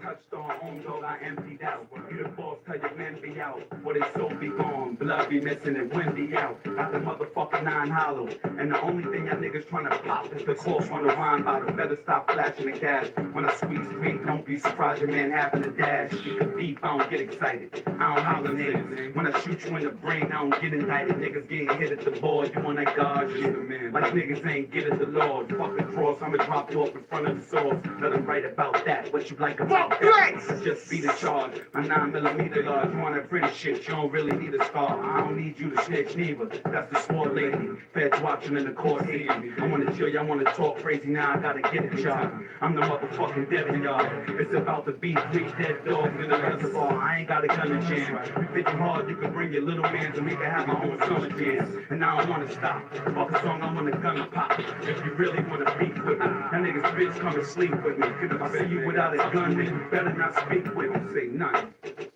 touched on, own dog, I emptied out. You the boss, tell your men be out. Or they soul be gone, blood be missing and wind be out. Got the motherfucking 9 hollow. And the only thing y'all niggas trying to pop is the cork on the wine bottle. Better stop flashing the cash. When I squeeze green, don't be surprised your man having a dash. You can beef, I don't get excited. I don't holler niggas. When I shoot you in the brain, I don't get indicted. Niggas getting hit at the board, you on that guard shit. Like niggas ain't get at the Lord. Fuck the cross, I'ma drop you off in front of the source. Let them write about that, what you like about that. Just be the charge. My 9mm large, you on that pretty shit, you don't really need a scar. I don't need you to snitch neither. That's the small lady. Feds watching in the court hating me. I wanna chill, y'all wanna talk crazy, now I gotta get it, y'all. I'm the motherfucking devil, y'all. It's about to be 3 dead dogs in the reservoir. I ain't got a gun to jam. You think you hard, you can bring your little mans and we can have our own summer jam. And I don't wanna stop. Fuck a song, I want a gun to pop. If you really wanna beef with me, that niggas bitch come and sleep with me. If I see you without a gun, then you better not speak with me. Say nothing.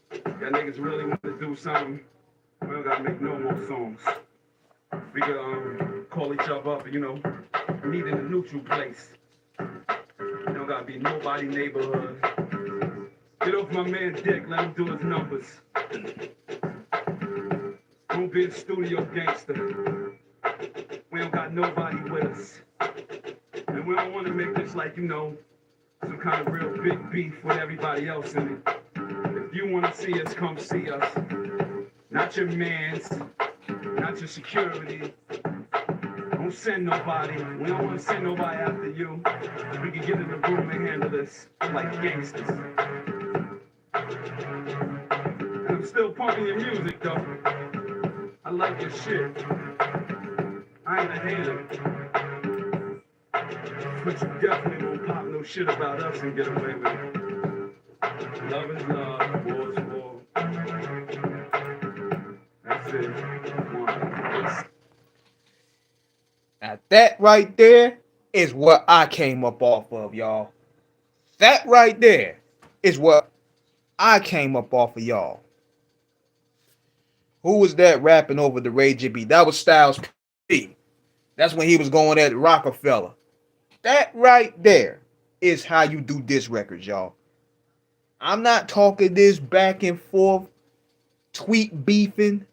That niggas really want to do something. We don't gotta make no more songs. We could call each other up, you know, meet in a neutral place. You don't gotta be nobody neighborhood. Get off my man Dick, let him do his numbers. Don't be a studio gangster. We don't got nobody with us. And we don't want to make this like, you know, some kind of real big beef with everybody else in it. If you want to see us, come see us. Not your mans, not your security. Don't send nobody. We don't want to send nobody after you. We can get in the room and handle this like gangsters. And I'm still pumping your music though. I like your shit. I ain't a hater. But you definitely won't pop no shit about us and get away with it. Love is love, war is war. That's it. Now that right there is what I came up off of, y'all. That right there is what I came up off of, y'all. Who was that rapping over the Ray J B? That was Styles P. That's when he was going at Rockefeller. That right there is how you do diss records, y'all. I'm not talking this back and forth, tweet beefing.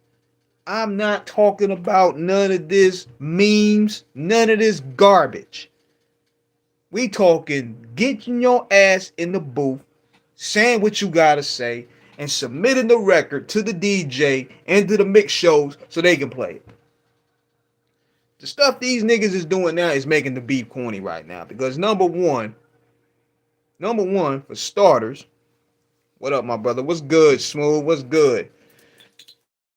I'm not talking about none of this memes, none of this garbage. We talking getting your ass in the booth, saying what you gotta say, and submitting the record to the DJ and to the mix shows so they can play it. The stuff these niggas is doing now is making the beef corny right now. Because number one, for starters, what up, my brother? What's good, Smooth? What's good?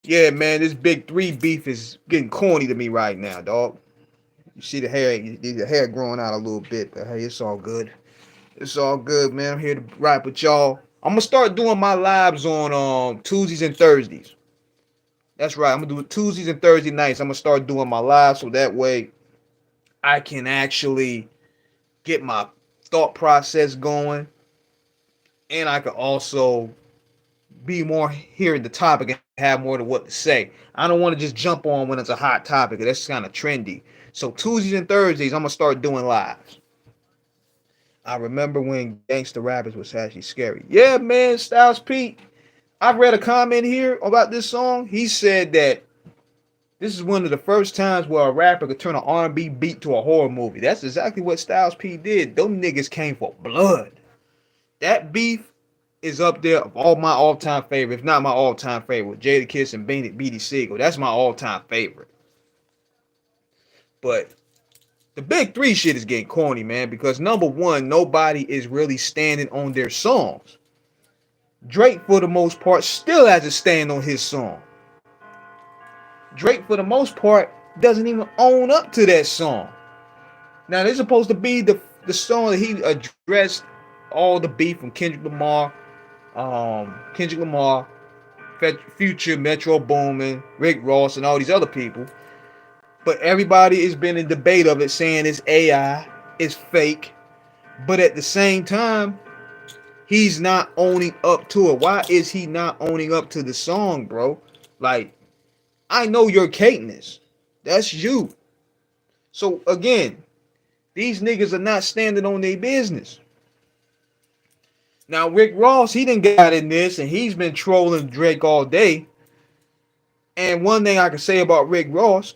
Yeah, man, this big 3 beef is getting corny to me right now, dog. You see the hair growing out a little bit, but hey, it's all good. It's all good, man. I'm here to rap with y'all. I'm gonna start doing my lives on Tuesdays and Thursdays. That's right. I'm gonna do it Tuesdays and Thursday nights. I'm gonna start doing my live so that way I can actually get my thought process going, and I can also be more hearing the topic and have more to what to say. I don't want to just jump on when it's a hot topic. That's kind of trendy. So Tuesdays and Thursdays, I'm gonna start doing lives. I remember when gangster rappers was actually scary. Yeah, man, Styles P. I've read a comment here about this song. He said that this is one of the first times where a rapper could turn an R&B beat to a horror movie. That's exactly what Styles P did. Them niggas came for blood. That beef is up there of all my all-time favorite, if not my all-time favorite, Jadakiss and Beanie Siegel. That's my all-time favorite. But the big 3 shit is getting corny, man, because number one, nobody is really standing on their songs. Drake, for the most part, still has to stand on his song. Drake, for the most part, doesn't even own up to that song. Now, this is supposed to be the song that he addressed all the beef from Kendrick Lamar, Future, Metro Boomin, Rick Ross, and all these other people. But everybody has been in debate of it, saying it's AI, it's fake. But at the same time, he's not owning up to it. Why is he not owning up to the song, bro? Like, I know your cadeness. That's you. So again, these niggas are not standing on their business. Now Rick Ross, he didn't got in this, and he's been trolling Drake all day. And one thing I can say about Rick Ross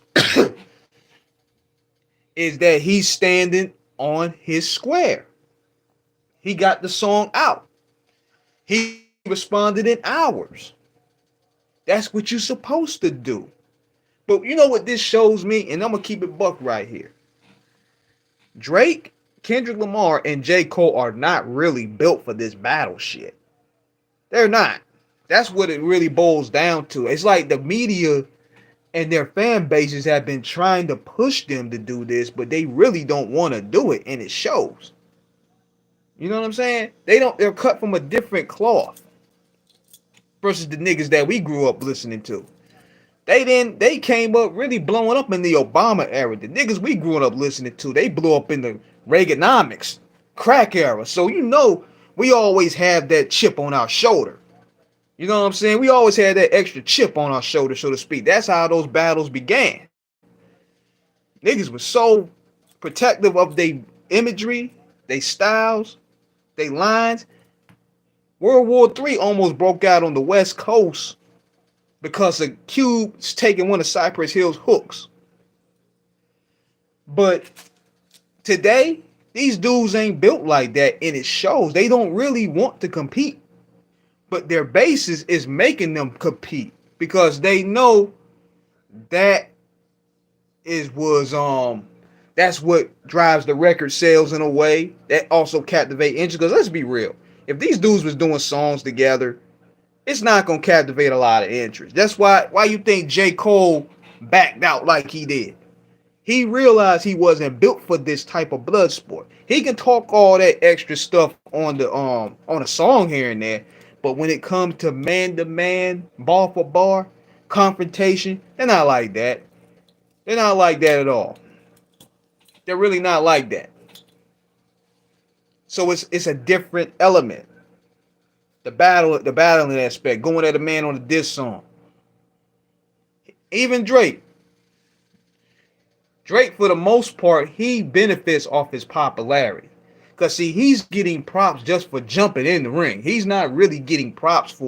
is that he's standing on his square. He got the song out. He responded in hours. That's what you're supposed to do. But you know what this shows me? And I'm going to keep it buck right here. Drake, Kendrick Lamar, and J. Cole are not really built for this battle shit. They're not. That's what it really boils down to. It's like the media and their fan bases have been trying to push them to do this, but they really don't want to do it, and it shows. You know what I'm saying? They're cut from a different cloth versus the niggas that we grew up listening to. They came up really blowing up in the Obama era. The niggas we grew up listening to, they blew up in the Reaganomics, crack era. So you know we always have that chip on our shoulder. You know what I'm saying? We always had that extra chip on our shoulder, so to speak. That's how those battles began. Niggas were so protective of their imagery, their styles, their lines. World War III almost broke out on the West Coast because of Cube's taking one of Cypress Hill's hooks. But today, these dudes ain't built like that, and it shows. They don't really want to compete. But their basis is making them compete because they know that that's what drives the record sales in a way. That also captivate interest. Because let's be real, if these dudes was doing songs together, it's not gonna captivate a lot of interest. That's why you think J. Cole backed out like he did. He realized he wasn't built for this type of blood sport. He can talk all that extra stuff on a song here and there, but when it comes to man, bar for bar, confrontation, they're not like that. They're not like that at all. They're really not like that. So it's a different element. The battling aspect, going at a man on a diss song. Even Drake, for the most part, he benefits off his popularity. Because, see, he's getting props just for jumping in the ring. He's not really getting props just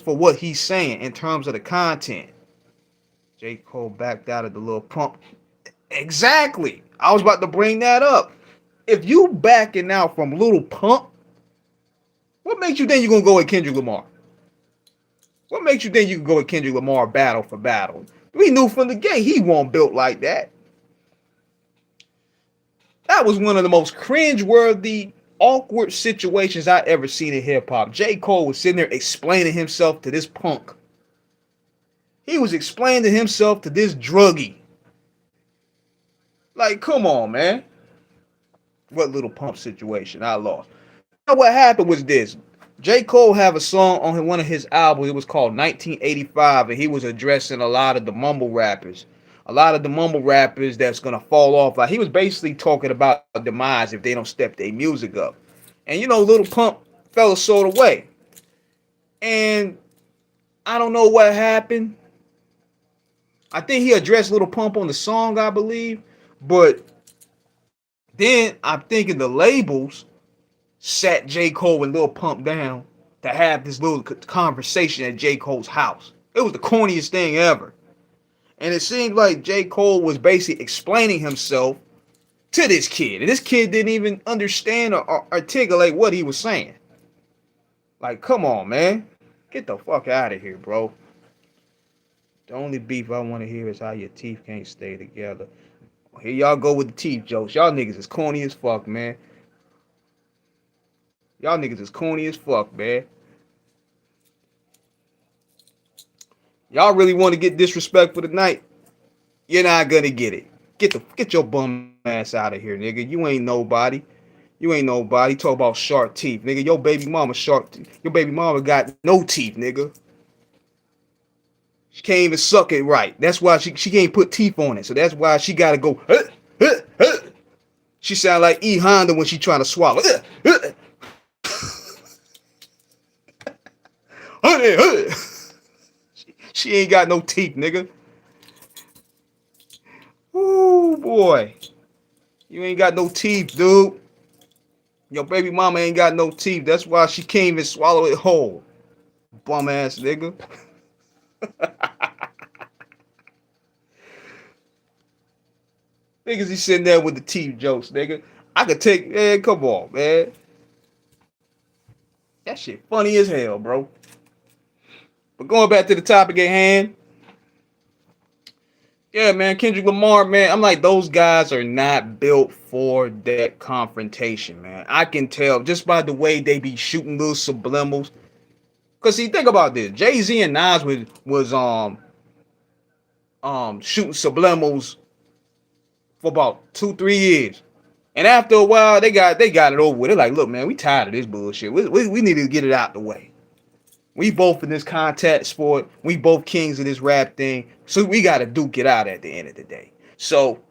for what he's saying in terms of the content. J. Cole backed out of the Lil Pump. Exactly. I was about to bring that up. If you backing out from Lil Pump, what makes you think you're going to go with Kendrick Lamar? What makes you think you can go with Kendrick Lamar battle for battle? We knew from the gate he wasn't built like that. That was one of the most cringe-worthy, awkward situations I ever seen in hip-hop. J. Cole was sitting there explaining himself to this punk. He was explaining himself to this druggie. Like, come on, man. What Little Pump situation? I lost. Now, what happened was this. J. Cole have a song on one of his albums. It was called 1985, and he was addressing a lot of the mumble rappers. A lot of the mumble rappers that's going to fall off. Like, he was basically talking about demise if they don't step their music up. And, you know, Little Pump fell a sort of way. And I don't know what happened. I think he addressed Little Pump on the song, I believe. But then I'm thinking the labels sat J. Cole and Lil Pump down to have this little conversation at J. Cole's house. It was the corniest thing ever. And it seemed like J. Cole was basically explaining himself to this kid. And this kid didn't even understand or articulate what he was saying. Like, come on, man. Get the fuck out of here, bro. The only beef I want to hear is how your teeth can't stay together. Here y'all go with the teeth jokes. Y'all niggas is corny as fuck, man. Y'all niggas is corny as fuck, man. Y'all really want to get disrespectful tonight? You're not gonna get it. Get your bum ass out of here, nigga. You ain't nobody. You ain't nobody. Talk about sharp teeth, nigga. Your baby mama sharp teeth. Your baby mama got no teeth, nigga. She can't even suck it right. That's why she can't put teeth on it. So that's why she gotta go. She sound like E Honda when she trying to swallow. She ain't got no teeth, nigga. Ooh, boy. You ain't got no teeth, dude. Your baby mama ain't got no teeth. That's why she can't even swallow it whole. Bum ass nigga. Niggas, he sitting there with the teeth jokes, nigga. I could take, man, come on, man. That shit funny as hell, bro. But going back to the topic at hand, yeah, man, Kendrick Lamar, man, I'm like, those guys are not built for that confrontation, man. I can tell just by the way they be shooting little subliminals. Cause see, think about this. Jay-Z and Nas was shooting subliminals for about 2-3 years. And after a while, they got it over with. They're like, look, man, we tired of this bullshit. We need to get it out the way. We both in this contact sport. We both kings of this rap thing. So we got to duke it out at the end of the day. So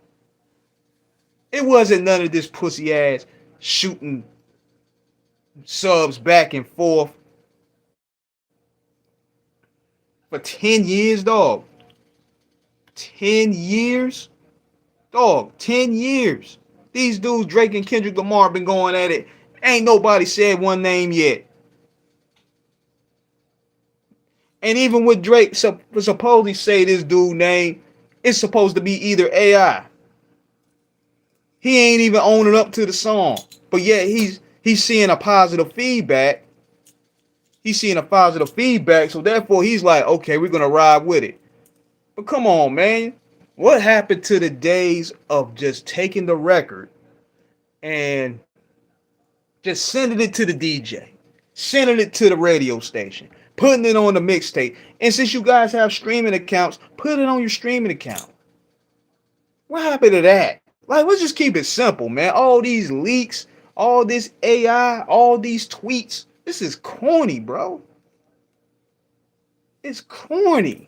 it wasn't none of this pussy ass shooting subs back and forth for 10 years, dog. 10 years? Dog, 10 years. These dudes, Drake and Kendrick Lamar, been going at it. Ain't nobody said one name yet. And even with Drake supposedly say this dude name, it's supposed to be either AI. He ain't even owning up to the song. But yet he's seeing a positive feedback. He's seeing a positive feedback. So therefore he's like, okay, we're going to ride with it. But come on, man. What happened to the days of just taking the record and just sending it to the DJ, sending it to the radio station, putting it on the mixtape? And since you guys have streaming accounts, put it on your streaming account. What happened to that? Like, let's just keep it simple, man. All these leaks, all this AI, all these tweets. This is corny, bro. It's corny.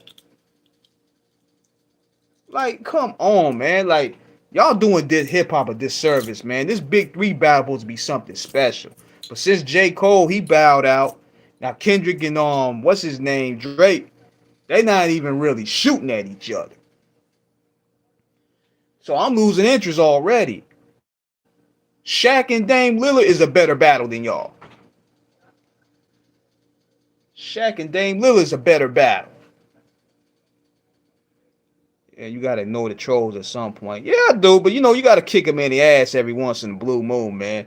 Like, come on, man. Like, y'all doing this hip-hop a disservice, man. This Big 3 battle supposed to be something special. But since J. Cole, he bowed out. Now Kendrick and what's his name, Drake, they not even really shooting at each other. So I'm losing interest already. Shaq and Dame Lillard is a better battle than y'all. Shaq and Dame Lillard is a better battle. Yeah, you gotta ignore the trolls at some point. Yeah, I do, but you know, you gotta kick them in the ass every once in a blue moon, man.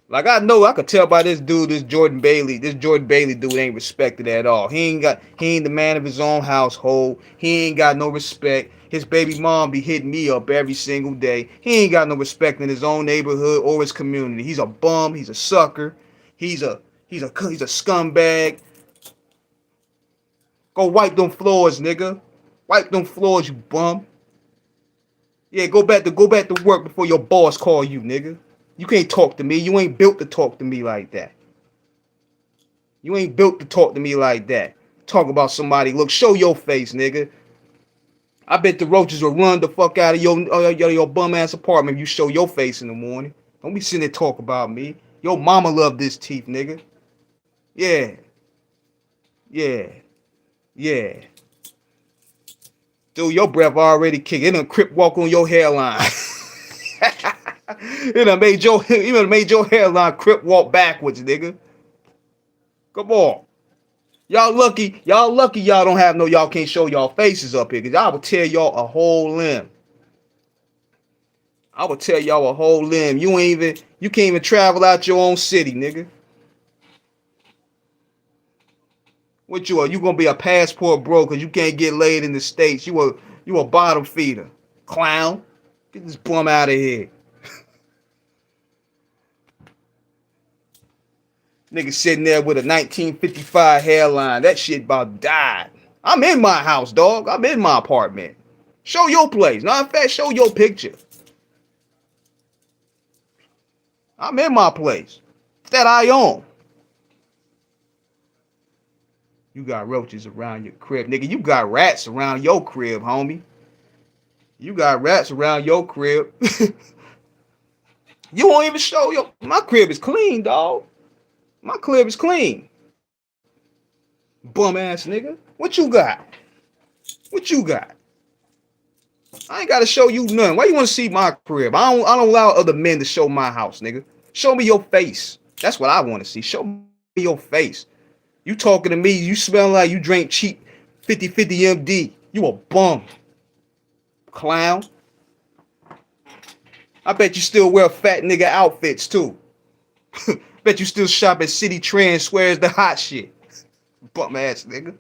Like, I know, I could tell by this dude, this Jordan Bailey dude ain't respected at all. He ain't the man of his own household. He ain't got no respect. His baby mom be hitting me up every single day. He ain't got no respect in his own neighborhood or his community. He's a bum. He's a sucker. He's a scumbag. Go wipe them floors, nigga. Wipe them floors, you bum. Yeah, go back to work before your boss call you, nigga. You can't talk to me. You ain't built to talk to me like that. You ain't built to talk to me like that. Talk about somebody. Look, show your face, nigga. I bet the roaches will run the fuck out of your bum ass apartment if you show your face in the morning. Don't be sitting there talk about me. Your mama love this teeth, nigga. Yeah. Yeah. Yeah. Dude, your breath already kicked. It done crip walk on your hairline. It done made your hairline crip walk backwards, nigga. Come on. Y'all lucky y'all don't have y'all can't show y'all faces up here, because I will tear y'all a whole limb. I will tell y'all a whole limb. You can't even travel out your own city, nigga. What you are? You gonna be a passport bro because you can't get laid in the States. You a bottom feeder. Clown. Get this bum out of here. Nigga sitting there with a 1955 hairline. That shit about died. I'm in my house, dog. I'm in my apartment. Show your place. Now, in fact, show your picture. I'm in my place that I own. You got roaches around your crib. Nigga, you got rats around your crib, homie. You got rats around your crib. You won't even show my crib is clean, dog. My crib is clean. Bum ass nigga. What you got? What you got? I ain't gotta show you nothing. Why you wanna see my crib? I don't allow other men to show my house, nigga. Show me your face. That's what I want to see. Show me your face. You talking to me, you smell like you drink cheap 50/50 MD. You a bum. Clown. I bet you still wear fat nigga outfits too. Bet you still shop at City Trend, swears the hot shit. Bum ass nigga.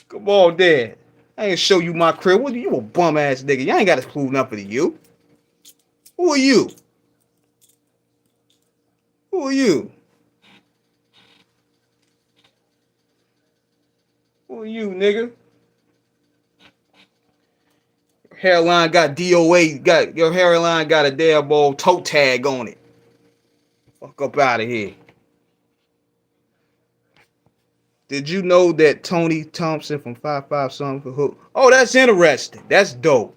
Come on, Dad. I ain't show you my crib. What you a bum ass nigga? You ain't got to prove nothing to you. Who are you? Who are you? Who are you, nigga? Hairline got DOA, got your hairline got a damn old toe tag on it. Fuck up out of here. Did you know that Tony Thompson from 5 something for Hook? Oh, that's interesting. That's dope.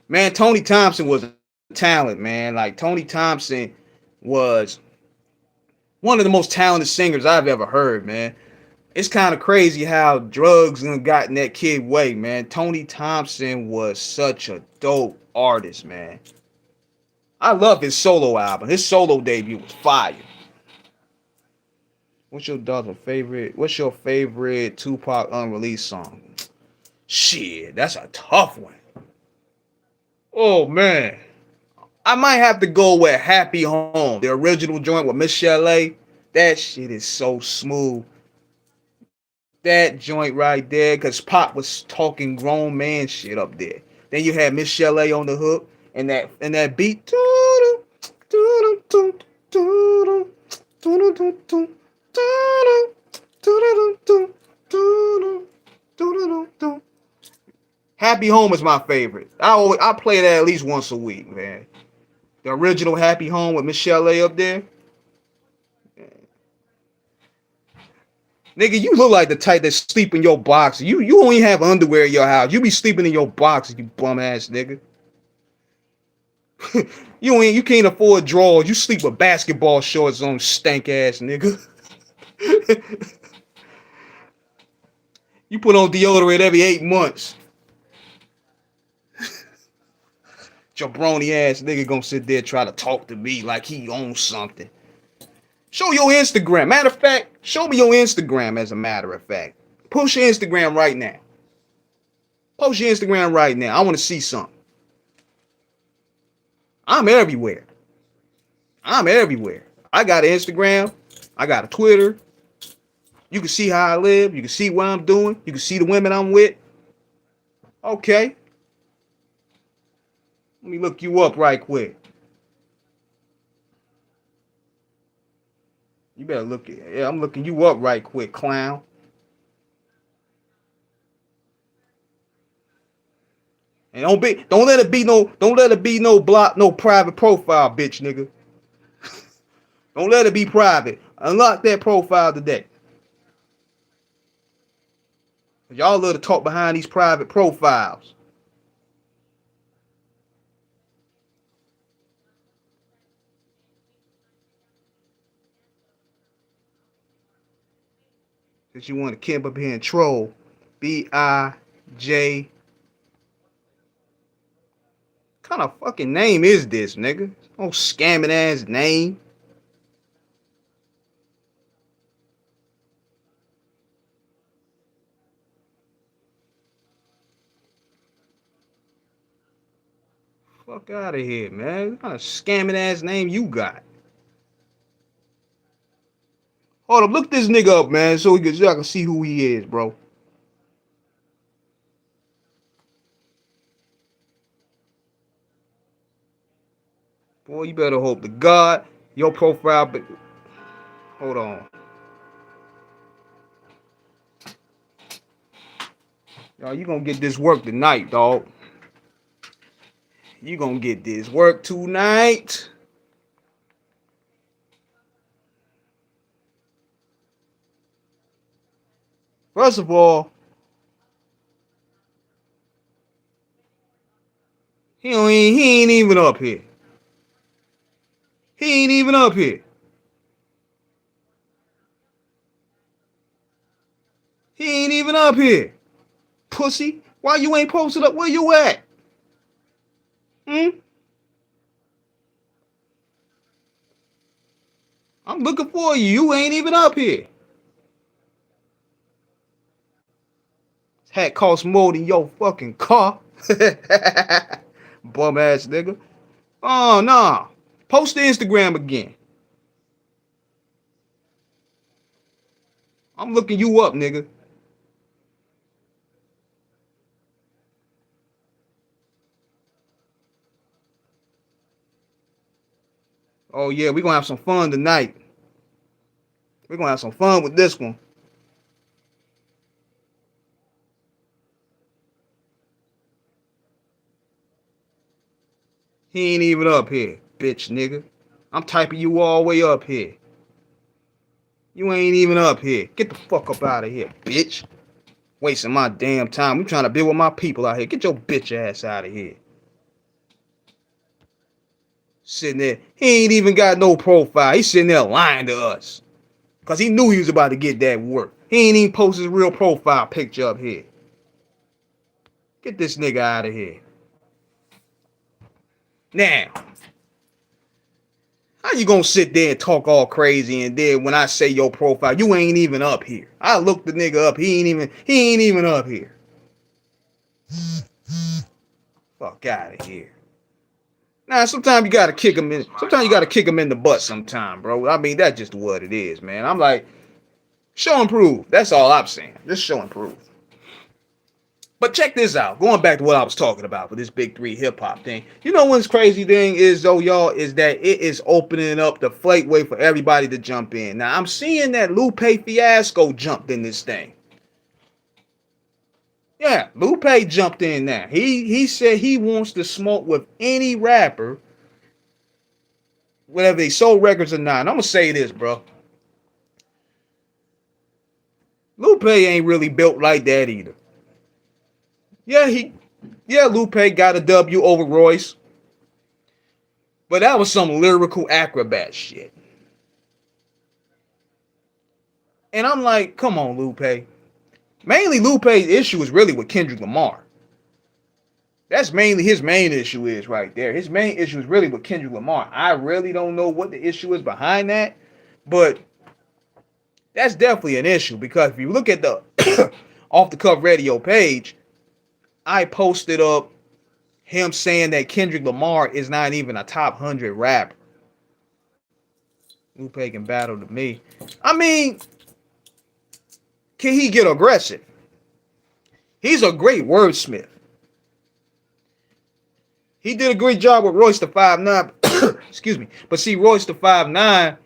Man, Tony Thompson was a talent, man. Like Tony Thompson was one of the most talented singers I've ever heard, man. It's kind of crazy how drugs got in that kid way, man. Tony Thompson was such a dope artist, man. I love his solo album. His solo debut was fire. What's your favorite Tupac unreleased song? Shit, that's a tough one. Oh man. I might have to go with Happy Home, the original joint with Michelle A. That shit is so smooth. That joint right there, because Pop was talking grown man shit up there. Then you had Michelle A on the hook, and that beat. Happy Home is my favorite. I play that at least once a week, man. The original Happy Home with Michelle A up there. Nigga, you look like the type that sleep in your box. You only have underwear in your house. You be sleeping in your box, you bum ass nigga. You can't afford drawers. You sleep with basketball shorts on, stank ass nigga. You put on deodorant every 8 months. Jabroni ass nigga gonna sit there try to talk to me like he owns something. Show your Instagram. Matter of fact, show me your Instagram as a matter of fact. Post your Instagram right now. Post your Instagram right now. I want to see something. I'm everywhere. I'm everywhere. I got an Instagram. I got a Twitter. You can see how I live. You can see what I'm doing. You can see the women I'm with. Okay. Let me look you up right quick. You better look at. Yeah, I'm looking you up right quick, clown. And don't let it be no block, no private profile, bitch, nigga. Don't let it be private. Unlock that profile today. Y'all love to talk behind these private profiles. Cause you want to camp up here and troll. B-I-J. Kind of fucking name is this, nigga? Oh, scamming ass name. Fuck out of here, man. What kind of scamming ass name you got? Hold up, look this nigga up, man, so y'all can see who he is, bro. Boy, you better hope to God your profile. But hold on, y'all. You gonna get this work tonight, dog. You gonna get this work tonight. First of all, he ain't even up here. He ain't even up here. He ain't even up here. Pussy, why you ain't posted up? Where you at? Hmm? I'm looking for you. You ain't even up here. This hat costs more than your fucking car. Bum ass nigga. Oh, nah. Post the Instagram again. I'm looking you up, nigga. Oh, yeah, we're going to have some fun tonight. We're going to have some fun with this one. He ain't even up here, bitch nigga. I'm typing you all the way up here. You ain't even up here. Get the fuck up out of here, bitch. Wasting my damn time. We trying to build with my people out here. Get your bitch ass out of here. Sitting there. He ain't even got no profile. He's sitting there lying to us. Because he knew he was about to get that work. He ain't even post his real profile picture up here. Get this nigga out of here. Now, how you gonna sit there and talk all crazy and then when I say your profile, you ain't even up here? I looked the nigga up. He ain't even up here. Fuck out of here. Now, sometimes you gotta kick him in. Sometimes you gotta kick him in the butt sometime, bro. I mean, that's just what it is, man. I'm like, show and prove. That's all I'm saying. Just show and prove. But check this out. Going back to what I was talking about for this big 3 hip hop thing. You know what's crazy thing is though, y'all, is that it is opening up the way for everybody to jump in. Now I'm seeing that Lupe Fiasco jumped in this thing. Yeah, Lupe jumped in now. He said he wants to smoke with any rapper, whether they sold records or not. And I'm gonna say this, bro. Lupe ain't really built like that either. Yeah, Lupe got a W over Royce. But that was some lyrical acrobat shit. And I'm like, come on, Lupe. Mainly Lupe's issue is really with Kendrick Lamar. That's mainly his main issue is right there. His main issue is really with Kendrick Lamar. I really don't know what the issue is behind that. But that's definitely an issue. Because if you look at the Off the Cuff Radio page, I posted up him saying that Kendrick Lamar is not even a top 100 rapper. Lupe can battle to me. I mean, can he get aggressive? He's a great wordsmith. He did a great job with Royce the 5'9". Excuse me. But see, Royce the 5'9",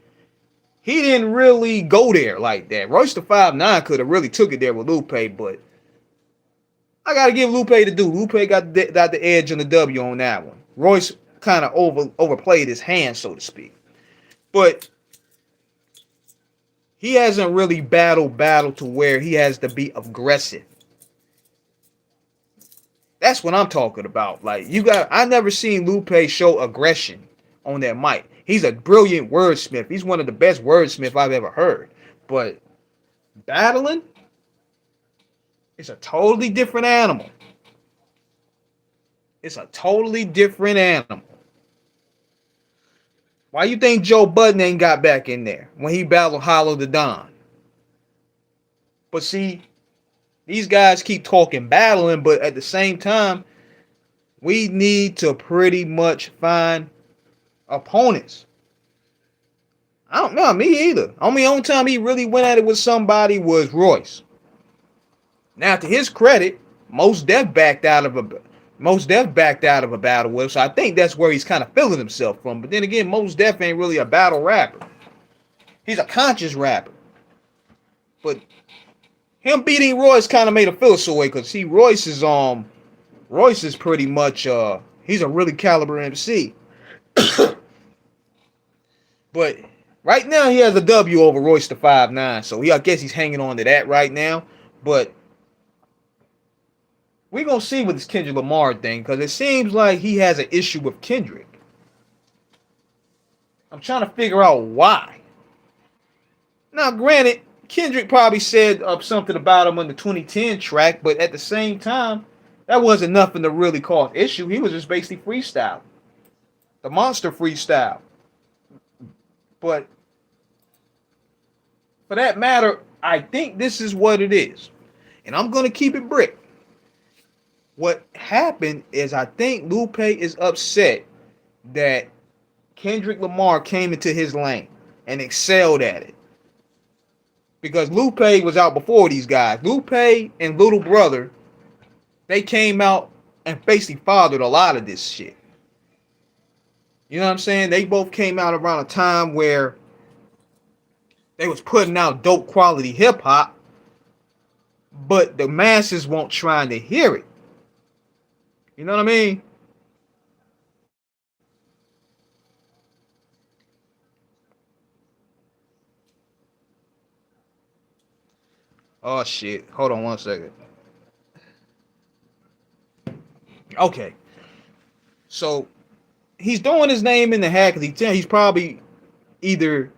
he didn't really go there like that. Royce the 5'9" could have really took it there with Lupe, but I got to give Lupe the due. Lupe got the edge on the W on that one. Royce kind of overplayed his hand, so to speak. But he hasn't really battled to where he has to be aggressive. That's what I'm talking about. Like, I never seen Lupe show aggression on that mic. He's a brilliant wordsmith. He's one of the best wordsmiths I've ever heard. But battling, it's a totally different animal. It's a totally different animal. Why you think Joe Budden ain't got back in there when he battled Hollow the Don? But see, these guys keep talking battling, but at the same time, we need to pretty much find opponents. I don't know, me either. Only time he really went at it with somebody was Royce. Now, to his credit, Mos Def backed out of a battle with, so I think that's where he's kind of feeling himself from. But then again, Mos Def ain't really a battle rapper. He's a conscious rapper. But him beating Royce kind of made him feel so way, because see, Royce is pretty much he's a really caliber MC. But right now he has a W over Royce the 5'9", so I guess he's hanging on to that right now. But we're going to see with this Kendrick Lamar thing, because it seems like he has an issue with Kendrick. I'm trying to figure out why. Now, granted, Kendrick probably said something about him on the 2010 track, but at the same time, that wasn't nothing to really cause issue. He was just basically freestyling. The monster freestyle. But For that matter, I think this is what it is. And I'm going to keep it brick. What happened is I think Lupe is upset that Kendrick Lamar came into his lane and excelled at it. Because Lupe was out before these guys. Lupe and Little Brother, they came out and basically fathered a lot of this shit. You know what I'm saying? They both came out around a time where they was putting out dope quality hip hop, but the masses weren't trying to hear it. You know what I mean? Oh shit. Hold on one second. Okay. So he's throwing his name in the hat because he's probably either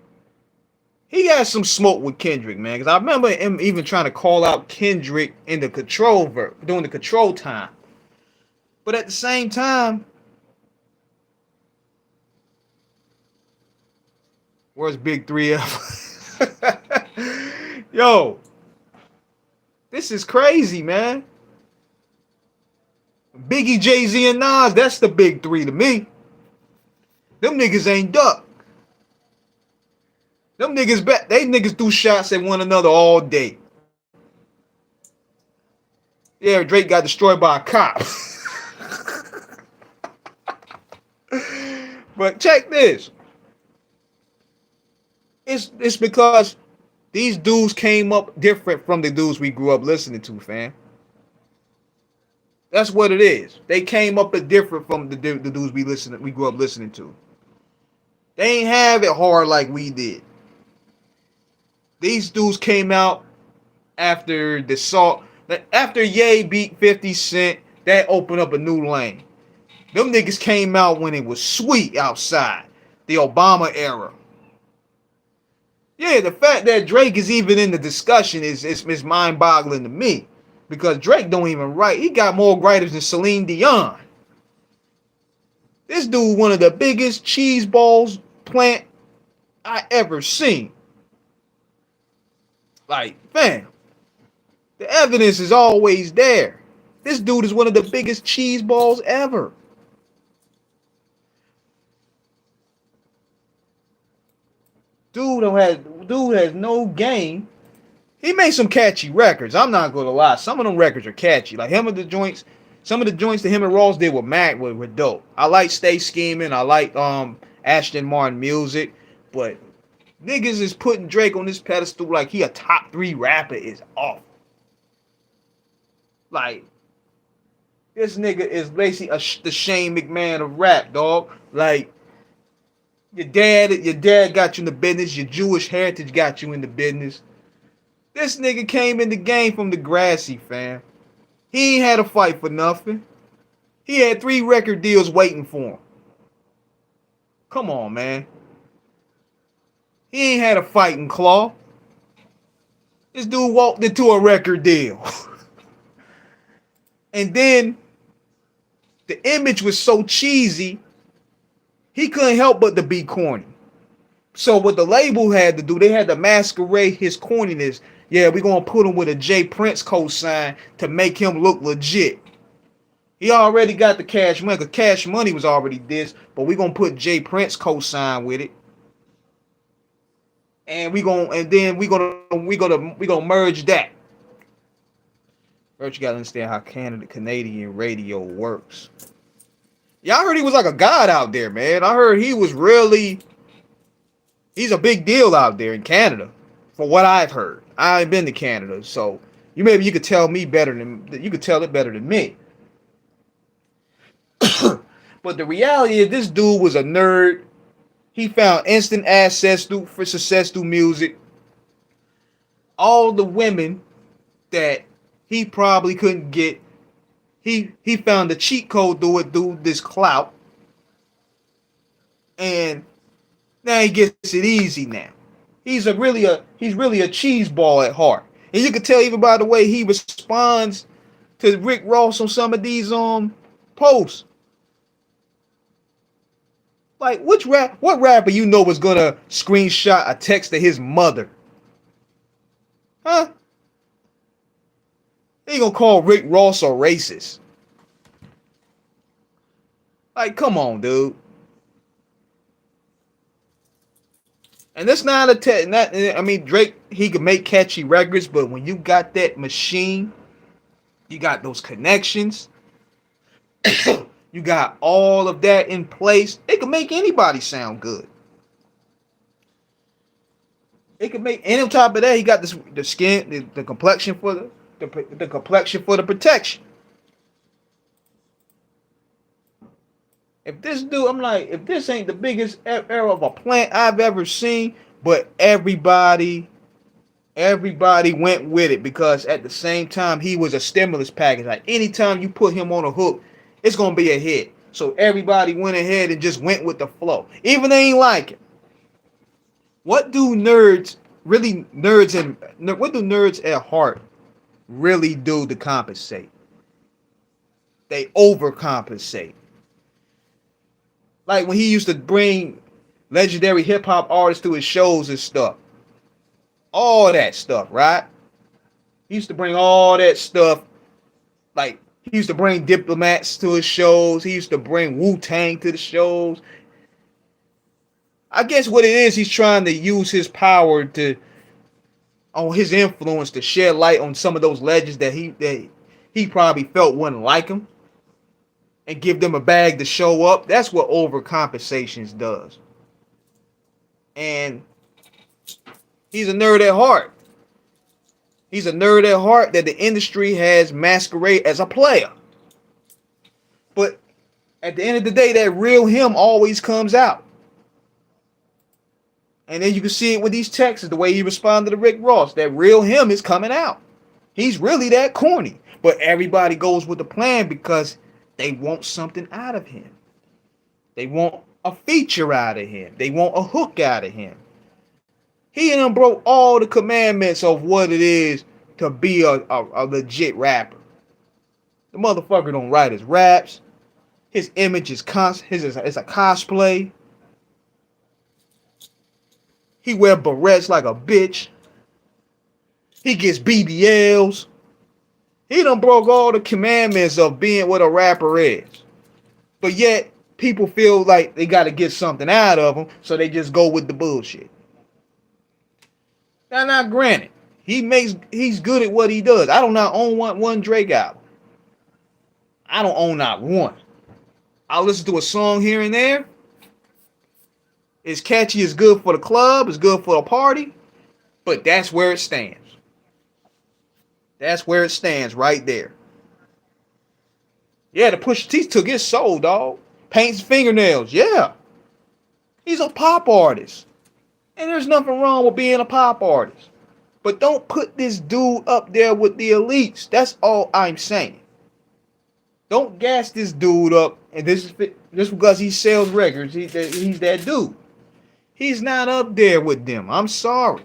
he got some smoke with Kendrick, man. Because I remember him even trying to call out Kendrick in the during the control time. But at the same time, where's Big 3F? Yo, this is crazy, man. Biggie, Jay-Z, and Nas, that's the big three to me. Them niggas ain't duck. Them niggas, they niggas do shots at one another all day. Yeah, Drake got destroyed by a cop. But check this. It's because these dudes came up different from the dudes we grew up listening to, fam. That's what it is. They came up a different from the dudes we grew up listening to. They ain't have it hard like we did. These dudes came out after the salt. After Ye beat 50 Cent, that opened up a new lane. Them niggas came out when it was sweet outside. The Obama era. Yeah, the fact that Drake is even in the discussion is mind-boggling to me. Because Drake don't even write. He got more writers than Celine Dion. This dude one of the biggest cheese balls plant I ever seen. Like, fam, the evidence is always there. This dude is one of the biggest cheese balls ever. Dude has no game. He made some catchy records. I'm not gonna lie. Some of them records are catchy. Like some of the joints that him and Ross did with Mac were dope. I like Stay Scheming. I like Ashton Martin music. But niggas is putting Drake on this pedestal like he a top 3 rapper is off. Like this nigga is basically the Shane McMahon of rap, dog. Like your dad got you in the business. Your Jewish heritage got you in the business. This nigga came in the game from the grassy, fam. He ain't had a fight for nothing. He had 3 record deals waiting for him. Come on, man. He ain't had a fighting claw. This dude walked into a record deal. And then the image was so cheesy, he couldn't help but to be corny. So what the label had to do, they had to masquerade his corniness. Yeah, we're going to put him with a J Prince cosign to make him look legit. He already got the Cash Money, because Cash Money was already this, but we're going to put J Prince cosign with it. And we're going to merge that. First, you got to understand how Canadian radio works. Yeah, I heard he was like a god out there, man. I heard he's a big deal out there in Canada, for what I've heard. I ain't been to Canada, so you could tell it better than me. But the reality is, this dude was a nerd. He found instant access for success through music. All the women that he probably couldn't get, he found the cheat code through this clout, and now he gets it easy now. He's really a cheese ball at heart. And you can tell even by the way he responds to Rick Ross on some of these posts. Like what rapper you know was gonna screenshot a text to his mother Huh? He gonna call Rick Ross a racist. Like, come on, dude. And that's not I mean, Drake, he can make catchy records, but when you got that machine, you got those connections, you got all of that in place, it can make anybody sound good. It can make, and on top of that, he got this the skin, the complexion for the complexion for the protection. If this dude, I'm like, if this ain't the biggest era of a plant I've ever seen, but everybody went with it because at the same time he was a stimulus package. Like anytime you put him on a hook, it's gonna be a hit. So everybody went ahead and just went with the flow, even they ain't like it. What do nerds really nerds and what do nerds at heart really do to compensate? They overcompensate. Like when he used to bring legendary hip hop artists to his shows and stuff. All that stuff, right? He used to bring all that stuff. Like he used to bring diplomats to his shows. He used to bring Wu-Tang to the shows. I guess what it is, he's trying to use his power to, on his influence, to shed light on some of those legends that he probably felt wouldn't like him, and give them a bag to show up. That's what overcompensations does. And he's a nerd at heart. He's a nerd at heart that the industry has masqueraded as a player. But at the end of the day, that real him always comes out. And then you can see it with these texts, the way he responded to Rick Ross. That real him is coming out. He's really that corny. But everybody goes with the plan because they want something out of him. They want a feature out of him. They want a hook out of him. He done broke all the commandments of what it is to be a legit rapper. The motherfucker don't write his raps. His image is it's a cosplay. He wear barrettes like a bitch. He gets BBLs. He done broke all the commandments of being what a rapper is. But yet, people feel like they got to get something out of him, so they just go with the bullshit. Now, granted, he's good at what he does. I do not own one Drake album. I don't own not one. I'll listen to a song here and there. It's catchy, it's good for the club, it's good for the party, but that's where it stands. That's where it stands right there. Yeah, the Pusha T took his soul, dog. Paints fingernails, yeah. He's a pop artist. And there's nothing wrong with being a pop artist. But don't put this dude up there with the elites. That's all I'm saying. Don't gas this dude up, and just because he sells records, he's that dude. He's not up there with them. I'm sorry.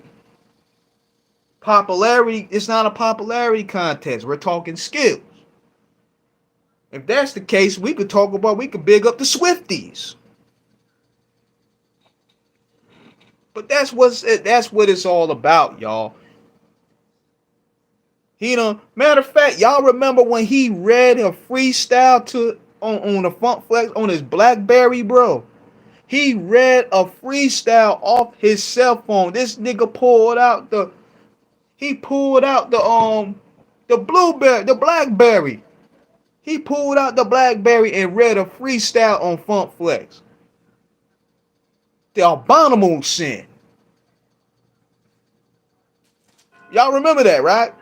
Popularity, it's not a popularity contest. We're talking skills. If that's the case, we could big up the Swifties. But that's what it's all about, y'all. Matter of fact, y'all remember when he read a freestyle on the Funk Flex on his BlackBerry, bro? He read a freestyle off his cell phone. This nigga pulled out the BlackBerry. He pulled out the BlackBerry and read a freestyle on Funk Flex. The abominable sin. Y'all remember that, right?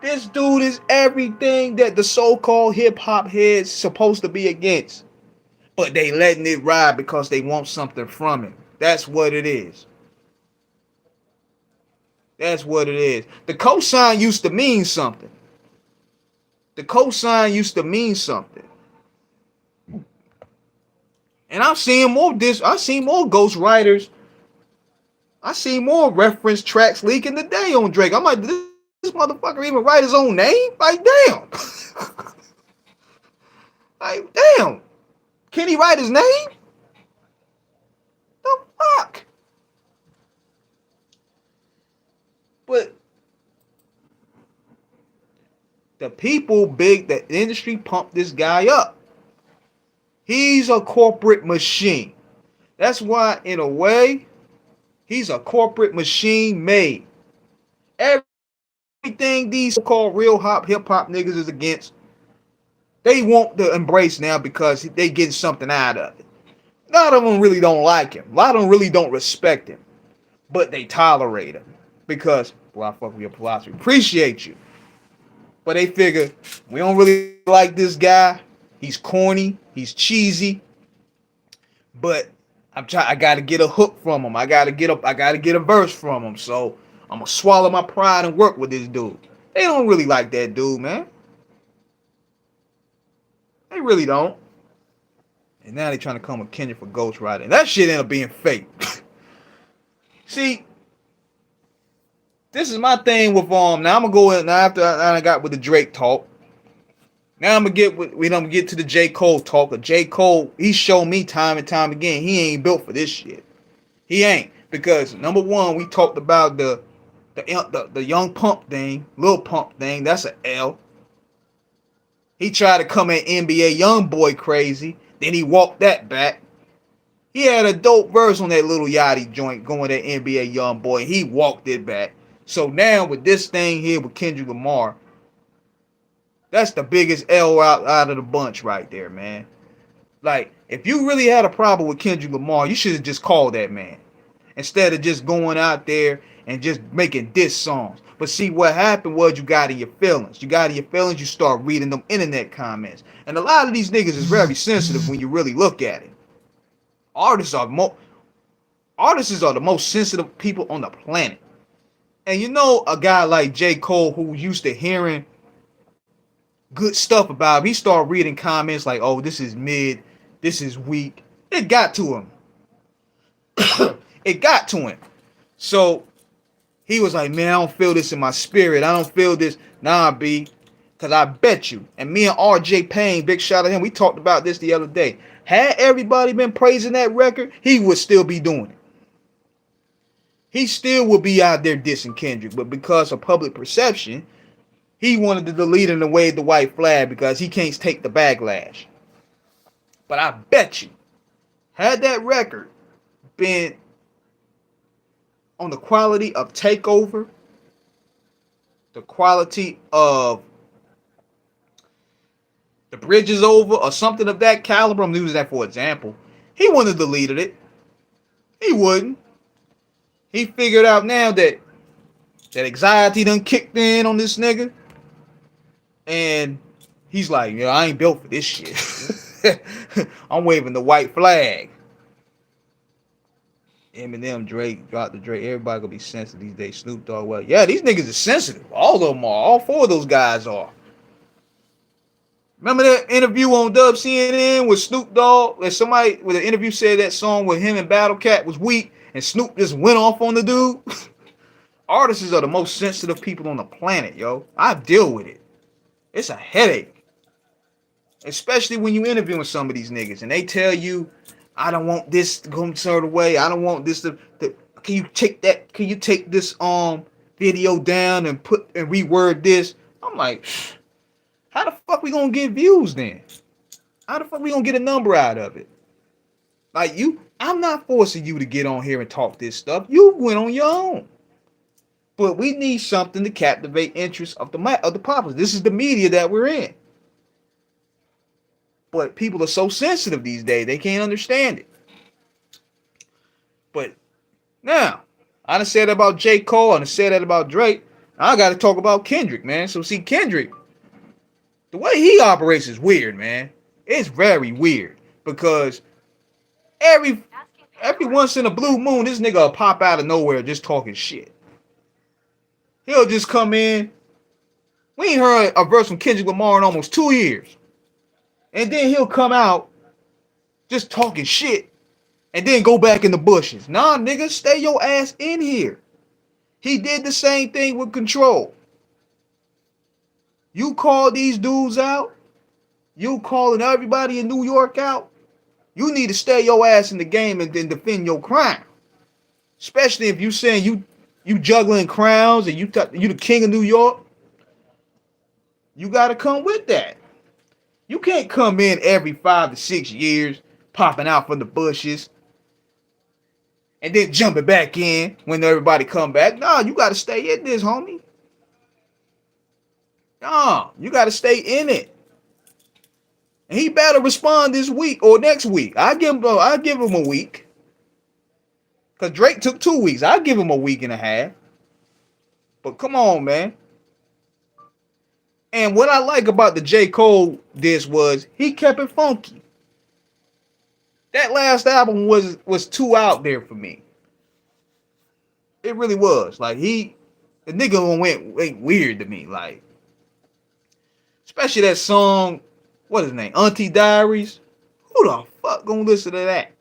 This dude is everything that the so-called hip-hop heads supposed to be against. But they letting it ride because they want something from him. That's what it is. That's what it is. The cosign used to mean something. The cosign used to mean something. And I've seen more ghost writers. I see more reference tracks leaking today on Drake. I'm like, this motherfucker even write his own name? Like, damn. Like, damn. Can he write his name? The fuck? The people, the industry pumped this guy up. He's a corporate machine. That's why, in a way, he's a corporate machine made. Everything these so-called real hip hop niggas is against, they want to embrace now because they getting something out of it. A lot of them really don't like him. A lot of them really don't respect him. But they tolerate him. Because, well, I fuck with your philosophy. Appreciate you. But they figure, we don't really like this guy. He's corny. He's cheesy. But I gotta get a hook from him. I gotta get a verse from him. So I'm gonna swallow my pride and work with this dude. They don't really like that dude, man. They really don't. And now they trying to come with Kendrick for ghostwriting. That shit ended up being fake. See, this is my thing with now I'm gonna go in now after I got with the Drake talk. Now I'm gonna get to the J. Cole talk. J. Cole, he showed me time and time again he ain't built for this shit. He ain't. Because number one, we talked about the young pump thing, Lil Pump thing, that's an L. He tried to come at NBA young boy crazy. Then he walked that back. He had a dope verse on that Little Yachty joint going at NBA young boy. He walked it back. So now with this thing here with Kendrick Lamar, that's the biggest L out of the bunch right there, man. Like, if you really had a problem with Kendrick Lamar, you should have just called that man. Instead of just going out there and just making diss songs. But see, what happened was you got in your feelings. You start reading them internet comments. And a lot of these niggas is very sensitive when you really look at it. Artists are the most sensitive people on the planet. And you know, a guy like J. Cole who used to hearing good stuff about him, he started reading comments like, oh, this is mid, this is weak. It got to him. It got to him. So he was like, man, I don't feel this in my spirit. I don't feel this. Nah, B. Because I bet you, and me and RJ Payne, big shout out to him, we talked about this the other day. Had everybody been praising that record, he would still be doing it. He still would be out there dissing Kendrick. But because of public perception, he wanted to delete and wave the white flag because he can't take the backlash. But I bet you, had that record been on the quality of Takeover, the quality of The Bridge Is Over, or something of that caliber, I'm using that for example, he wouldn't have deleted it. He wouldn't. He figured out now that anxiety done kicked in on this nigga. And he's like, yeah, I ain't built for this shit. I'm waving the white flag. Eminem, Drake, Dr. Dre, everybody gonna be sensitive these days. Snoop Dogg, well, yeah, these niggas are sensitive. All of them are. All four of those guys are. Remember that interview on Dub CNN with Snoop Dogg? Where somebody with an interview said that song with him and Battle Cat was weak, and Snoop just went off on the dude? Artists are the most sensitive people on the planet, yo. I deal with it. It's a headache. Especially when you interviewing some of these niggas and they tell you, I don't want this to go certain way. I don't want this to can you take this video down and reword this? I'm like, how the fuck we gonna get views then? How the fuck we gonna get a number out of it? Like I'm not forcing you to get on here and talk this stuff. You went on your own. But we need something to captivate interest of the populace. This is the media that we're in. But people are so sensitive these days, they can't understand it. But now, I done said that about J. Cole, I done said that about Drake. I got to talk about Kendrick, man. So see, Kendrick, the way he operates is weird, man. It's very weird. Because every once in a blue moon, this nigga will pop out of nowhere just talking shit. He'll just come in. We ain't heard a verse from Kendrick Lamar in almost 2 years. And then he'll come out just talking shit and then go back in the bushes. Nah, nigga, stay your ass in here. He did the same thing with Control. You call these dudes out. You calling everybody in New York out. You need to stay your ass in the game and then defend your crown. Especially if you saying you juggling crowns and you the king of New York. You got to come with that. You can't come in every 5 to 6 years popping out from the bushes and then jumping back in when everybody come back. No, you got to stay in this, homie. No, you got to stay in it. And he better respond this week or next week. I give him a week. Cause Drake took 2 weeks. I give him a week and a half. But come on, man. And what I like about the J. Cole disc was he kept it funky. That last album was too out there for me. It really was. Like the nigga went weird to me. Like, especially that song, what is his name? Auntie Diaries. Who the fuck gonna listen to that?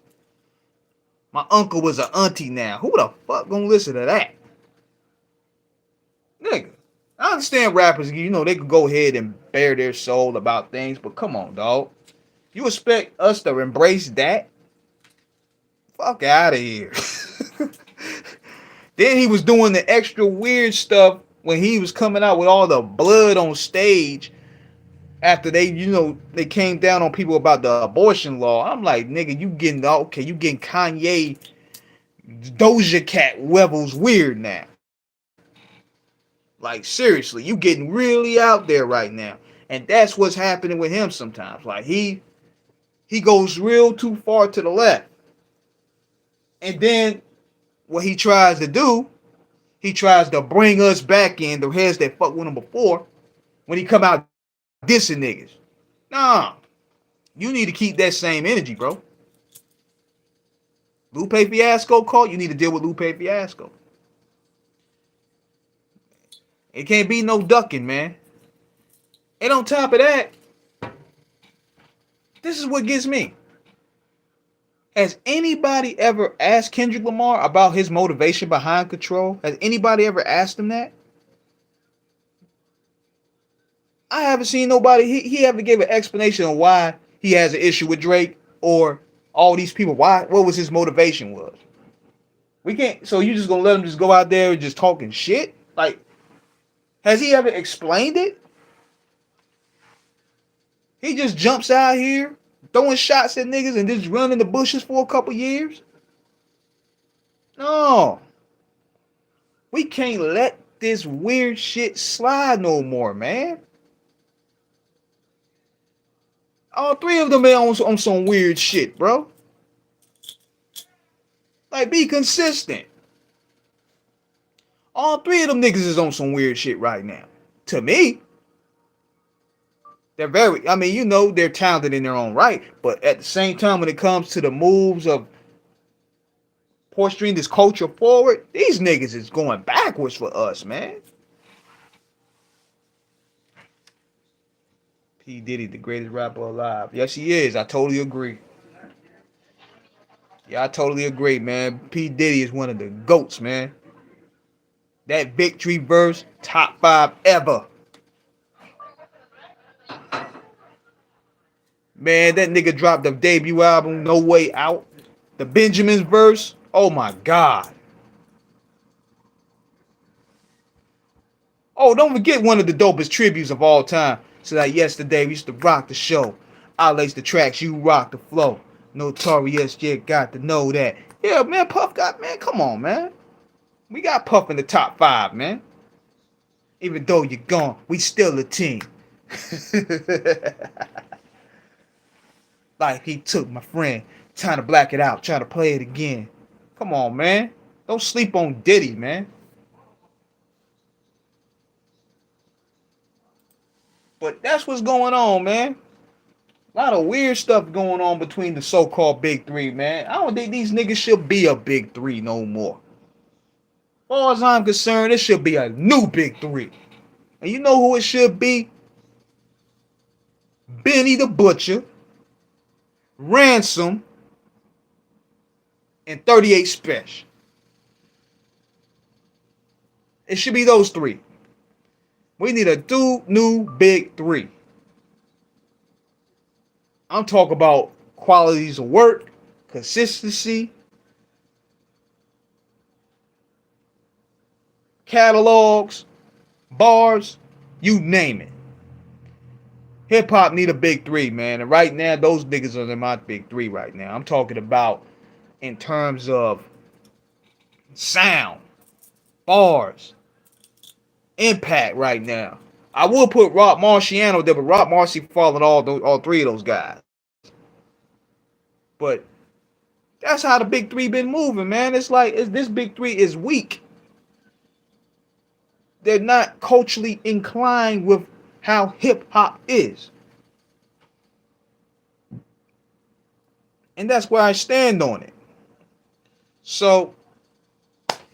My uncle was an auntie now. Who the fuck gonna listen to that? Nigga. I understand rappers, they can go ahead and bare their soul about things, but come on, dog. You expect us to embrace that? Fuck out of here. Then he was doing the extra weird stuff when he was coming out with all the blood on stage after they came down on people about the abortion law. I'm like, nigga, you getting Kanye Doja Cat levels weird now. Like, seriously, you getting really out there right now. And that's what's happening with him sometimes. Like, he goes real too far to the left. And then what he tries to do, he tries to bring us back in, the heads that fucked with him before, when he come out dissing niggas. Nah, you need to keep that same energy, bro. Lupe Fiasco caught, you need to deal with Lupe Fiasco. It can't be no ducking, man. And on top of that, this is what gets me. Has anybody ever asked Kendrick Lamar about his motivation behind Control? Has anybody ever asked him that? I haven't seen nobody. He ever gave an explanation on why he has an issue with Drake or all these people. What was his motivation was? We can't. So you just gonna let him just go out there and just talking shit? Like, has he ever explained it? He just jumps out here throwing shots at niggas and just running the bushes for a couple years? No. We can't let this weird shit slide no more, man. All three of them are on some weird shit, bro. Like, be consistent. All three of them niggas is on some weird shit right now. To me. They're they're talented in their own right. But at the same time, when it comes to the moves of pushing this culture forward, these niggas is going backwards for us, man. P. Diddy, the greatest rapper alive. Yes, he is. I totally agree. Yeah, I totally agree, man. P. Diddy is one of the GOATs, man. That Victory verse, top 5 ever. Man, that nigga dropped the debut album, No Way Out. The Benjamin's verse, oh my God. Oh, don't forget one of the dopest tributes of all time. So like yesterday, we used to rock the show. I lace the tracks, you rock the flow. Notorious, you got to know that. Yeah, man, come on, man. We got Puff in the top 5, man. Even though you're gone, we still a team. Like he took my friend, trying to black it out, trying to play it again. Come on, man. Don't sleep on Diddy, man. But that's what's going on, man. A lot of weird stuff going on between the so-called big three, man. I don't think these niggas should be a big three no more. As far as I'm concerned, it should be a new big three. And you know who it should be? Benny the Butcher, Ransom, and 38 Special. It should be those three. We need a new big three. I'm talking about qualities of work, consistency, catalogs, bars, you name it. Hip hop need a big three, man. And right now, those niggas are in my big three right now. I'm talking about in terms of sound, bars, impact right now. I will put Rock Marciano there, but Rock Marcy falling all three of those guys. But that's how the big three been moving, man. It's like this big three is weak. They're not culturally inclined with how hip hop is. And that's where I stand on it. So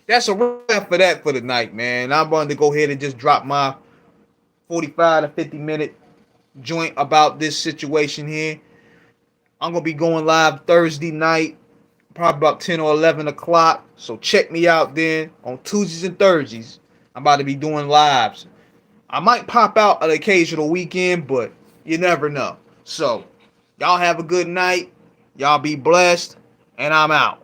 that's a wrap for that for the night, man. I'm going to go ahead and just drop my 45 to 50 minute joint about this situation here. I'm going to be going live Thursday night, probably about 10 or 11 o'clock. So check me out then on Tuesdays and Thursdays. I'm about to be doing lives. I might pop out an occasional weekend, but you never know. So y'all have a good night. Y'all be blessed, and I'm out.